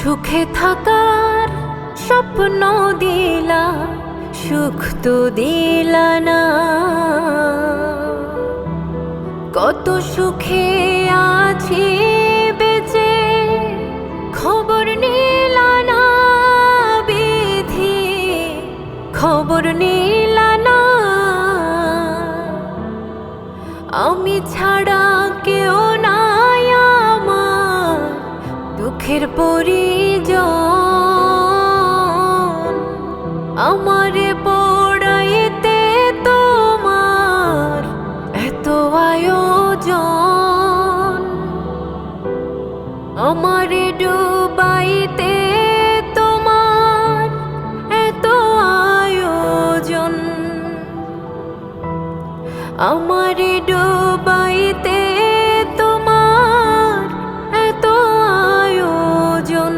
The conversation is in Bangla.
সুখে থাকার স্বপ্ন দিলা, সুখ তো দিলা না। কত সুখে আছি বেঁচে, খবর নিলা না বিধি, খবর নিলা না। আমি ছাড়া কেউ নাই আমার দুঃখের পরিজন। আমারে পড়াইতে তোমার এত আয়োজন, আমারে ডুবাইতে তোমার এত আয়োজন, আমারে ডুবাই